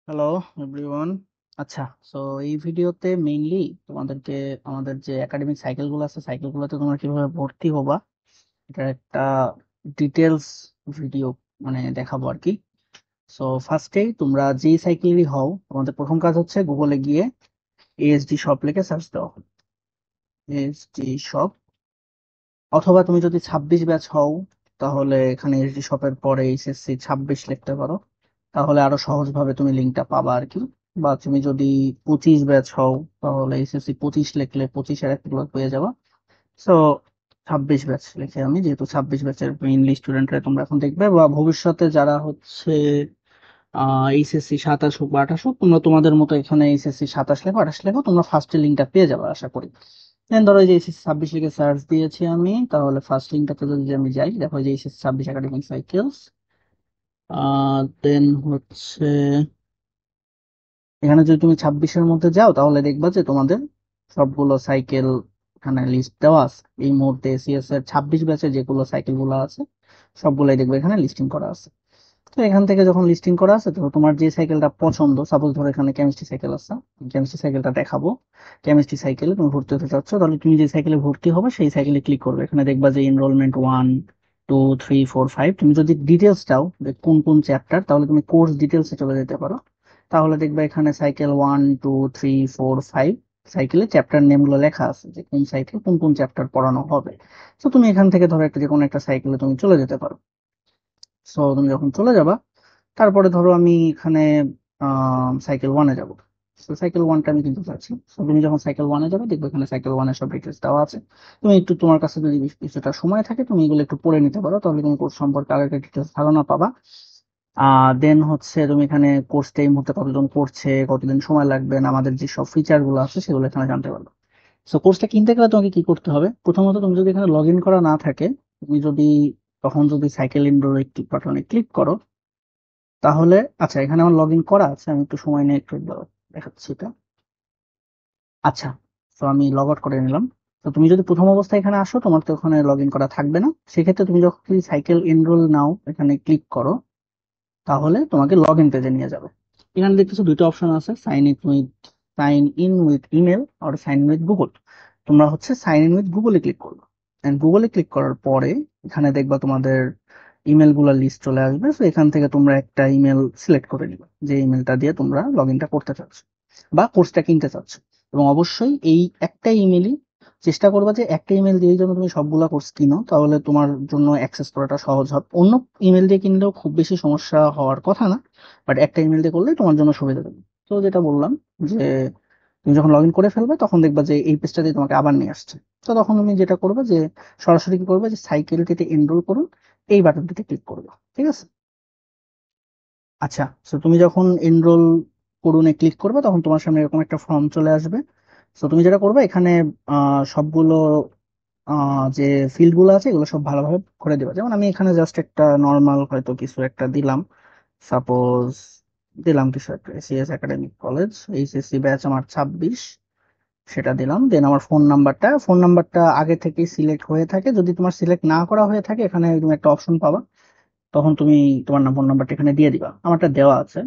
Hello everyone. আচ্ছা, so এই ভিডিওতে মেইনলি তোমাদেরকে আমাদের যে একাডেমিক সাইকেলগুলো আছে সাইকেলগুলোতে তোমরা কিভাবে ভর্তি হবা এটা একটা ডিটেলস ভিডিও মানে দেখাবো আর কি। সো ফার্স্টেই তোমরা যেই সাইকেলই হও তোমাদের প্রথম কাজ হচ্ছে গুগলে গিয়ে এএসডি শপ লিখে সার্চ দাও। এএসডি শপ, অথবা তুমি যদি 26 ব্যাচ হও তাহলে এখানে এসডি শপের পরে এইচএসসি 26 লিখতে পারো, তাহলে আরো সহজভাবে তুমি লিঙ্কটা পাবা আর কি। বা তুমি যদি 25 ব্যাচ হও তাহলে এইচএসসি 25 লিখলে 25-এর একটা ব্লক পেয়ে যাবা। সো 26 ব্যাচ লিখে আমি, যেহেতু 26 ব্যাচের মেইনলি স্টুডেন্টরা তোমরা এখন দেখবে, বা ভবিষ্যতে যারা হচ্ছে এইচএসসি 27 হোক বা 28 হোক, তোমরা তোমাদের মতো এখানে এইচএসসি 27 লেখো 28 লেখো, তোমরা ফার্স্টের লিঙ্কটা পেয়ে যাবে আশা করি। দেন ধরো এই যে এইচএসসি 26 লিখে সার্চ দিয়েছি আমি, তাহলে ফার্স্ট লিঙ্কটাতে যদি আমি যাই, দেখো এই যে এইচএসসি 26 একাডেমিক সাইকেলস। দেন হচ্ছে এখানে যদি তুমি 26-এর মধ্যে যাও তাহলে দেখবা যে তোমাদের সবগুলো সাইকেল এখানে লিস্ট দেওয়া আছে। এই মুহূর্তে এসিএস এর 26 ব্যাচে যেগুলো সাইকেল গুলো আছে সবগুলাই দেখবে এখানে লিস্টিং করা আছে। তো এখান থেকে যখন লিস্টিং করা আছে তো তোমার যে সাইকেলটা পছন্দ, সাপোজ ধরো এখানে কেমিস্ট্রি সাইকেল আছে, কেমিস্ট্রি সাইকেলটা দেখাবো। কেমিস্ট্রি সাইকেলে তুমি ভর্তি হতে চাচ্ছ, তাহলে তুমি যে সাইকেলে ভর্তি হবে সেই সাইকেলে ক্লিক করবে। এখানে দেখবা যে এনরোলমেন্ট 1, 2, 3, 4, 5। তুমি যদি ডিটেলস চাও যে কোন কোন চ্যাপ্টার, তাহলে তুমি কোর্স ডিটেলসে চলে যেতে পারো। তাহলে দেখবা এখানে সাইকেল 1, 2, 3, 4, 5 সাইকেলে চ্যাপ্টার নেম গুলো লেখা আছে যে কোন সাইকেল কোন কোন চ্যাপ্টার পড়ানো হবে। তো তুমি এখান থেকে ধরো একটা যে কোনো একটা সাইকেলে তুমি চলে যেতে পারো। সো তুমি যখন চলে যাবা, তারপরে ধরো আমি এখানে সাইকেল ওয়ানে যাবো। তো সাইকেল ওয়ানটা আমি কিন্তু চাচ্ছি। তো তুমি যখন সাইকেল ওয়ানে যাবে দেখবে এখানে সাইকেল ওয়ানের সব ডিটেলস দেওয়া আছে। তুমি একটু তোমার কাছে যদি কিছুটা সময় থাকে তুমি এগুলো একটু পড়ে নিতে পারো, তাহলে তুমি কোর্স সম্পর্কে আগে ডিটেলস ধারণা পাবা। দেন হচ্ছে তুমি এখানে কোর্সটা এই মুহূর্তে কতজন করছে, কতদিন সময় লাগবে, না আমাদের যে সব ফিচার গুলো আছে সেগুলো এখানে জানতে পারবে। সো কোর্সটা কিনতে গেলে তোমাকে কি করতে হবে, প্রথমত তুমি যদি এখানে লগ ইন করা না থাকে, তুমি যদি তখন যদি সাইকেল ইনরোল বাটনে ক্লিক করো তাহলে, আচ্ছা এখানে আমার লগ ইন করা আছে, আমি একটু সময় নিয়ে একটু দেখাচ্ছি এটা। আচ্ছা, তো আমি লগ আউট করে নিলাম। তো তুমি যদি প্রথম অবস্থায় এখানে আসো তোমার তো ওখানে লগ ইন করা থাকবে না, সেক্ষেত্রে তুমি যখন সাইকেল এনরোল নাও এখানে ক্লিক করো তাহলে তোমাকে লগ ইন পেজে নিয়ে যাবে। এখানে দেখতেছো দুইটা অপশন আছে, সাইন ইন উইথ ইমেল আর সাইন ইন উইথ গুগল। তোমরা হচ্ছে সাইন ইন উইথ গুগলে ক্লিক করবে। এন্ড গুগলে ক্লিক করার পরে এখানে দেখবা তোমাদের ইমেল গুলা লিস্ট চলে আসবে। তো এখান থেকে তোমরা একটা ইমেল সিলেক্ট করে নিবে যে ইমেলটা দিয়ে তোমরা লগ ইনটা করতে চাচ্ছ বা কোর্সটা কিনতে চাচ্ছ। এবং অবশ্যই এই একটা ইমেলই চেষ্টা করবা যে একটা ইমেল দিয়ে যেন তুমি সবগুলা কোর্স কিনো, তাহলে তোমার জন্য অ্যাক্সেস করাটা সহজ হবে। অন্য ইমেল দিয়ে কিনলেও খুব বেশি সমস্যা হওয়ার কথা না, বাট একটা ইমেল দিয়ে করলে তোমার জন্য সুবিধা দেবে। তো যেটা বললাম যে তুমি যখন লগ ইন করে ফেলবে তখন দেখবা যে এই পেজটা দিয়ে তোমাকে আবার নিয়ে আসছে। তো তখন তুমি যেটা করবে যে সরাসরি কি করবে যে সাইকেলটিতে এনরোল করুন এই বাটনটিতে ক্লিক করবে। ঠিক আছে। আচ্ছা, তো তুমি যখন এনরোল করুনে ক্লিক করবে তখন তোমার সামনে এরকম একটা ফর্ম চলে আসবে। তো তুমি যেটা করবে এখানে সবগুলো যে ফিল্ড গুলো আছে এগুলো সব ভালোভাবে করে দেবে। যেমন আমি এখানে জাস্ট একটা নর্মাল হয়তো কিছু একটা দিলাম, সাপোজ দিলাম কিছু একটা CS academic college HSC batch আমার 26, সেটা দিলাম। দেন আমার ফোন নাম্বারটা আগে থেকে সিলেক্ট হয়ে থাকে, যদি তোমার সিলেক্ট না করা হয়ে থাকে এখানে তুমি একটা অপশন পাবা, তখন তুমি তোমার ফোন নাম্বারটা এখানে দিয়ে দিবা। আমারটা দেওয়া আছে,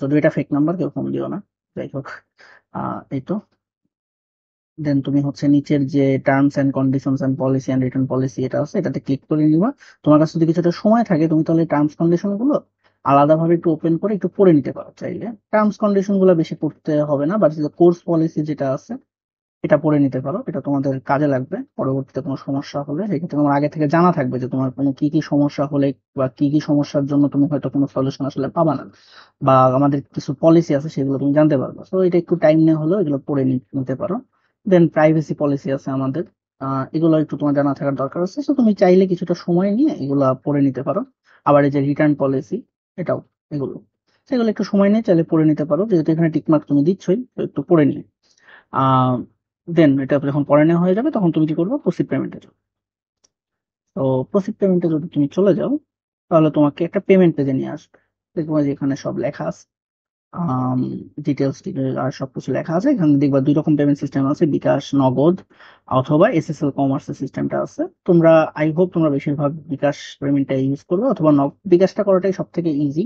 যদি এটা ফেক নাম্বার কেউ ফোন দিও না। যাই হোক, এই তো। দেন তুমি হচ্ছে নিচের যে terms and conditions and policy and return policy এটা আছে, এটাতে ক্লিক করে নিবা। তোমার কাছে যদি কিছুটা সময় থাকে তুমি তাহলে টার্মস কন্ডিশন গুলো আলাদাভাবে একটু ওপেন করে একটু পড়ে নিতে পারো চাইলে। টার্মস কন্ডিশন গুলো বেশি পড়তে হবে না, বাট কোর্স পলিসি যেটা আছে এটা পড়ে নিতে পারো, এটা তোমাদের কাজে লাগবে পরবর্তীতে কোনো সমস্যা হলে। সেক্ষেত্রে তোমার আগে থেকে জানা থাকবে যে তোমার কোনো কি কি সমস্যা হলে বা কি কি সমস্যার জন্য তুমি হয়তো কোনো সলিউশন আসলে পাবা না, বা আমাদের কিছু পলিসি আছে সেগুলো তুমি জানতে পারবে। তো এটা একটু টাইম নিয়ে হলেও এগুলো পড়ে নিতে পারো। দেন প্রাইভেসি পলিসি আছে আমাদের, এগুলো একটু তোমার জানা থাকার দরকার আছে। তো তুমি চাইলে কিছুটা সময় নিয়ে এগুলা পড়ে নিতে পারো। আবার এই যে রিটার্ন পলিসি এটাও, এগুলো সেগুলো একটু সময় নিয়ে চাইলে পড়ে নিতে পারো, যেহেতু এখানে টিকমার্ক তুমি দিচ্ছই তো একটু পড়ে নিয়ে। দেন এটা যখন পড়ে নেওয়া হয়ে যাবে তখন তুমি কি করবে, প্রসিড পেমেন্টে যাও। তো প্রসিড পেমেন্টে যদি তুমি চলে যাও তাহলে তোমাকে একটা পেমেন্ট পেজে নিয়ে আসবে। দেখবা যে এখানে সব লেখা আছে, ডিটেলস আর সবকিছু লেখা আছে। এখানে দেখবা দুই রকম পেমেন্ট সিস্টেম আছে, বিকাশ নগদ অথবা এসএসএল কমার্সের সিস্টেমটা আছে। তোমরা আই হোপ তোমরা বেশিরভাগ বিকাশ পেমেন্টটা ইউজ করবে, অথবা বিকাশটা করাটাই সব থেকে ইজি।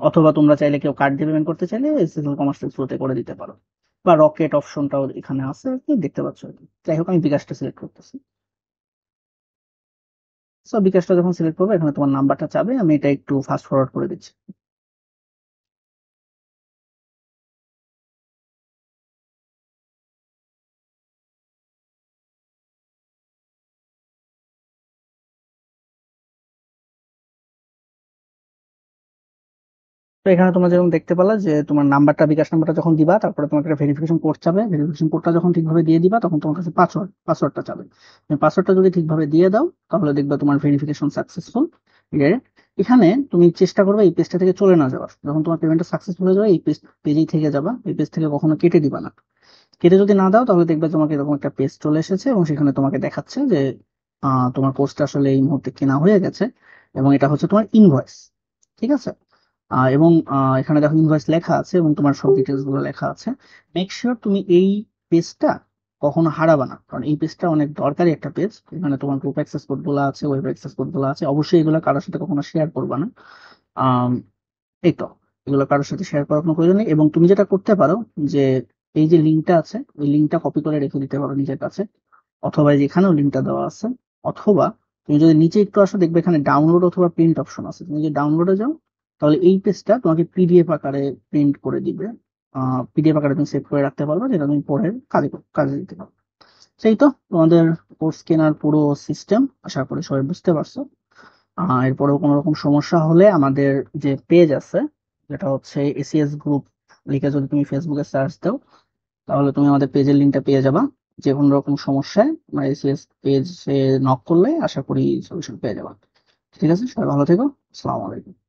অথবা তোমরা চাইলে কেউ কার্ড দিয়ে পেমেন্ট করতে চাইলে এসএসএল কমার্সের থ্রুতে করে দিতে পারো, বা রকেট অপশনটাও এখানে আছে, তুমি দেখতে পাচ্ছ আর কি। যাই হোক, আমি বিকাশটা সিলেক্ট করতেছি। সো বিকাশটা যখন সিলেক্ট করবো, এখানে তোমার নাম্বারটা চাবে, আমি এটা একটু ফাস্ট ফরওয়ার্ড করে দিচ্ছি। তো এখানে তোমরা যেরকম দেখতে পেলা যে তোমার নাম্বারটা, বিকাশ নাম্বারটা যখন দিবা, তারপরে তোমাকে একটা ভেরিফিকেশন কোড চাবে, ভেরিফিকেশন কোডটা যখন ঠিকভাবে দিয়ে দিবা, তখন তোমার কাছে পাসওয়ার্ডটা চাবে। তুমি পাসওয়ার্ডটা যদি ঠিকভাবে দিয়ে দাও, তাহলে দেখবে তোমার ভেরিফিকেশন সাকসেসফুল। এখানে তুমি চেষ্টা করবে এই পেজটা থেকে চলে না যাওয়ার। যখন তোমার পেমেন্টটা সাকসেসফুল হয়ে যাবে, এই পেজেই থেকে যাবা, এই পেজ থেকে কখনো কেটে দিবা না। কেটে যদি না দাও, তাহলে দেখবে তোমাকে এরকম একটা পেজ চলে এসেছে, এবং সেখানে তোমাকে দেখাচ্ছে যে তোমার কোর্সটা আসলে এই মুহূর্তে কেনা হয়ে গেছে, এবং এটা হচ্ছে তোমার ইনভয়েস। ঠিক আছে। এবং এখানে দেখো ইনভয়েস লেখা আছে, এবং তোমার সব ডিটেলস গুলো লেখা আছে। মেক শিওর তুমি এই পেজটা কখনো হারাবা না, কারণ এই পেজটা অনেক দরকারি একটা পেজ। এখানে তোমার গ্রুপ অ্যাক্সেস কোড গুলো আছে, ওয়েব অ্যাক্সেস কোড গুলো আছে, অবশ্যই এগুলো কারোর সাথে কখনো শেয়ার করবা না। আম, এই তো, এগুলো কারোর সাথে শেয়ার করার কোনো প্রয়োজন নেই। এবং তুমি যেটা করতে পারো, যে এই যে লিঙ্কটা আছে, ওই লিঙ্কটা কপি করে রেখে দিতে পারো নিজের কাছে, অথবা যেখানেও লিঙ্কটা দেওয়া আছে, অথবা তুমি যদি নিচে একটু আসো, দেখবে এখানে ডাউনলোড অথবা প্রিন্ট অপশন আছে, তুমি যদি ডাউনলোডে যাও, তাহলে এই পেজটা তোমাকে পিডিএফ আকারে প্রিন্ট করে দিবে। পিডিএফ আকারে তুমি সেভ করে রাখতে পারবে, যেটা তুমি পরে কাজে দিতে পারবে। সেই তো তোমাদের কোর্স কেনার পুরো সিস্টেম, আশা করি সবাই বুঝতে পারছো। এরপরেও কোনো রকম সমস্যা হলে আমাদের যে পেজ আছে, যেটা হচ্ছে এসিএস গ্রুপ লিখে যদি তুমি ফেসবুকে সার্চ দাও, তাহলে তুমি আমাদের পেজের লিঙ্কটা পেয়ে যাবা। যে কোনো রকম সমস্যায় আমার এসিএস পেজে নক করলে আশা করি সলিউশন পেয়ে যাবা। ঠিক আছে, সবাই ভালো থেকো। আসসালামু আলাইকুম।